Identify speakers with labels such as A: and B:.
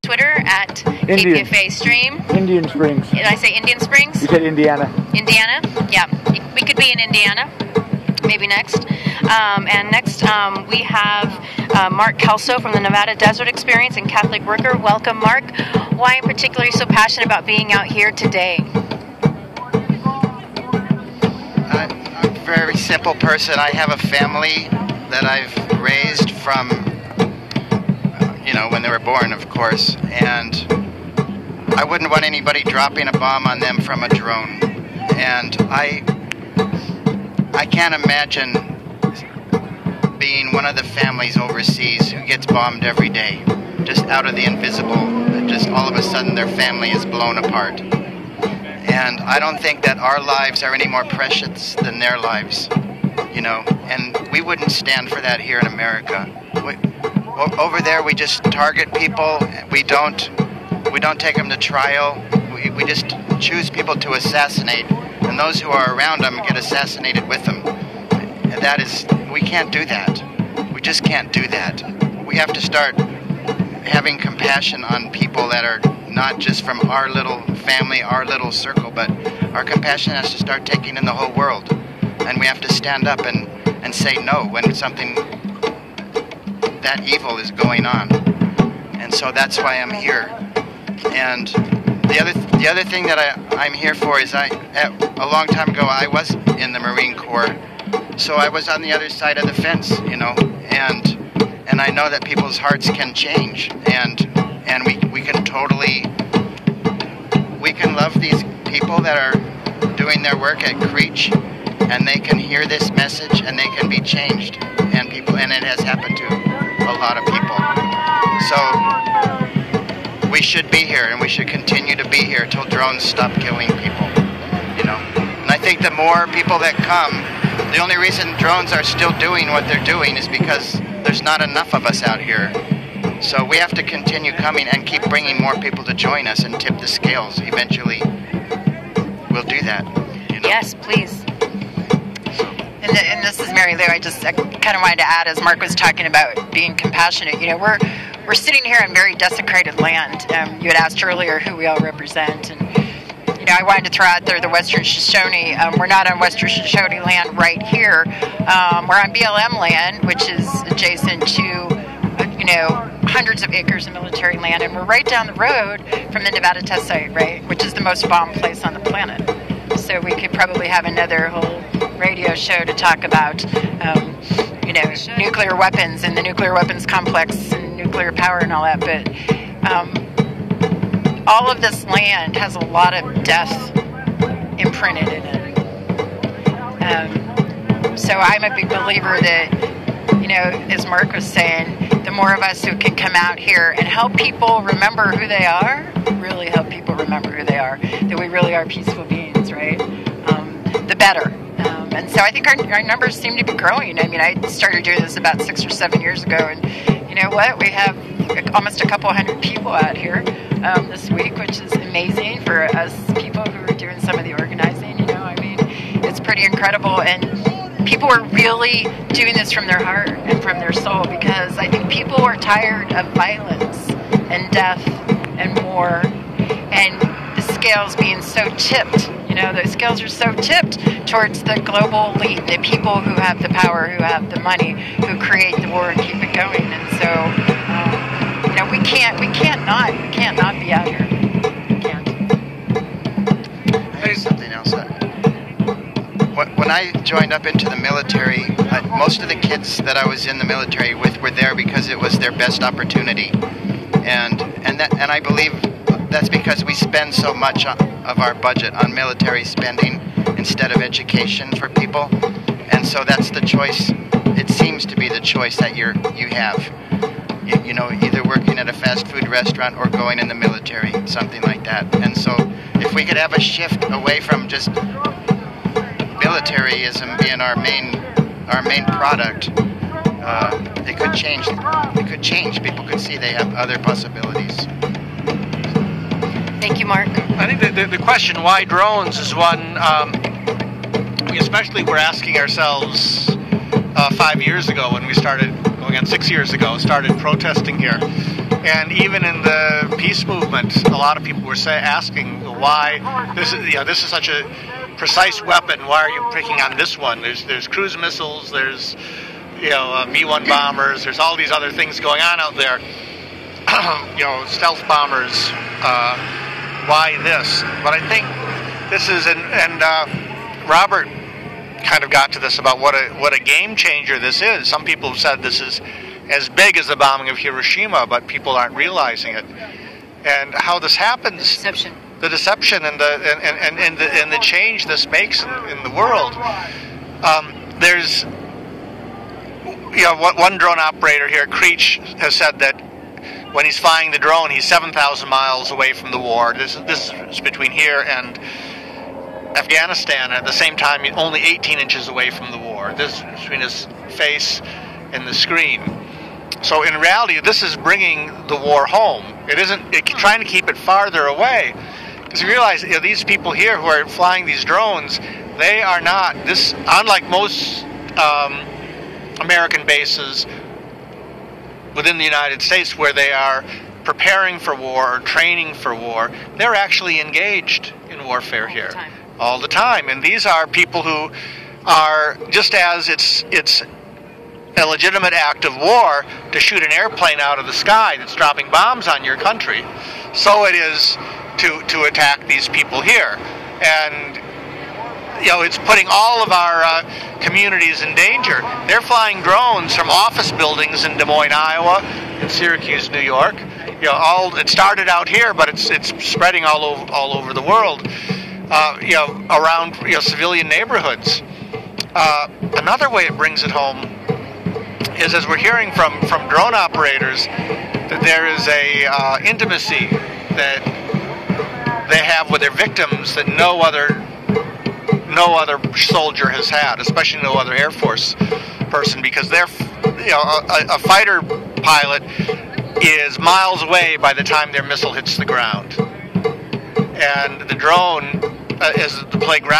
A: Twitter at
B: Indian.
A: KPFA Stream.
B: Indian Springs.
A: Did I say Indian Springs?
B: You said Indiana.
A: Indiana? Yeah. We could be in Indiana. Maybe next. And next we have Mark Kelso from the Nevada Desert Experience and Catholic Worker. Welcome, Mark. Why in particular are you so passionate about being out here today?
C: I'm a very simple person. I have a family that I've raised from, when they were born, of course, and I wouldn't want anybody dropping a bomb on them from a drone. And I can't imagine being one of the families overseas who gets bombed every day, just out of the invisible, just all of a sudden their family is blown apart. And I don't think that our lives are any more precious than their lives, and we wouldn't stand for that here in America. Over there we just target people, we don't take them to trial, we just choose people to assassinate, and those who are around them get assassinated with them. And we can't do that. We just can't do that. We have to start having compassion on people that are not just from our little family, our little circle, but our compassion has to start taking in the whole world. And we have to stand up and say no when something that evil is going on. And so that's why I'm here. And the other thing that I'm here for is a long time ago I was in the Marine Corps, so I was on the other side of the fence, and I know that people's hearts can change, and we can love these people that are doing their work at Creech, and they can hear this message and they can be changed, and it has happened to a lot of people. So we should be here, and we should continue to be here till drones stop killing people, And I think the more people that come, the only reason drones are still doing what they're doing is because there's not enough of us out here. So we have to continue coming and keep bringing more people to join us and tip the scales. Eventually, we'll do that.
A: Yes, please.
D: And this is Mary Lou. I kind of wanted to add, as Mark was talking about being compassionate. We're sitting here on very desecrated land. You had asked earlier who we all represent, and I wanted to throw out there the Western Shoshone. We're not on Western Shoshone land right here. We're on BLM land, which is adjacent to hundreds of acres of military land, and we're right down the road from the Nevada test site, right, which is the most bombed place on the planet. So we could probably have another whole radio show to talk about, nuclear weapons and the nuclear weapons complex and nuclear power and all that. But all of this land has a lot of death imprinted in it. So I'm a big believer that, as Mark was saying, the more of us who can come out here and help people remember who they are, really help people remember who they are, that we really are peaceful beings, right? The better. And so I think our numbers seem to be growing. I mean, I started doing this about 6 or 7 years ago, and you know what? We have almost a couple hundred people out here this week, which is amazing for us people who are doing some of the organizing. It's pretty incredible, and people are really doing this from their heart and from their soul, because I think people are tired of violence and death and war, and the scales being so tipped. The scales are so tipped towards the global elite, the people who have the power, who have the money, who create the war and keep it going. And so, we can't not be out here. We can't.
C: There's something else. When I joined up into the military, most of the kids that I was in the military with were there because it was their best opportunity, and I believe that's because we spend so much of our budget on military spending instead of education for people, and so that's the choice. It seems to be the choice that you have. Either working at a fast food restaurant or going in the military, something like that. And so, if we could have a shift away from just militarism being our main product, it could change. It could change. People could see they have other possibilities.
A: Thank you, Mark.
E: I think the question why drones is one we especially were asking ourselves 5 years ago when we started, going on 6 years ago, started protesting here. And even in the peace movement, a lot of people were asking why this is such a precise weapon. Why are you picking on this one? There's cruise missiles. There's V-1 bombers. There's all these other things going on out there. Stealth bombers. Why this? But I think this is and Robert kind of got to this about what a game changer this is. Some people have said this is as big as the bombing of Hiroshima, but people aren't realizing it. And how this happens, the deception and the change this makes in the world. There's one drone operator here, Creech, has said that when he's flying the drone, he's 7,000 miles away from the war. This is between here and Afghanistan. At the same time, he's only 18 inches away from the war. This is between his face and the screen. So in reality, this is bringing the war home. It isn't trying to keep it farther away. Because you realize these people here who are flying these drones, they are not unlike most American bases within the United States where they are preparing for war or training for war. They're actually engaged in warfare here all the time. And these are people who are, just as it's a legitimate act of war to shoot an airplane out of the sky that's dropping bombs on your country, so it is to attack these people here. And it's putting all of our communities in danger. They're flying drones from office buildings in Des Moines, Iowa, and Syracuse, New York. It started out here, but it's spreading all over the world. Around civilian neighborhoods. Another way it brings it home is, as we're hearing from drone operators, that there is a intimacy that they have with their victims that no other soldier has had, especially no other Air Force person, because they're a fighter pilot is miles away by the time their missile hits the ground, and the drone is the playground.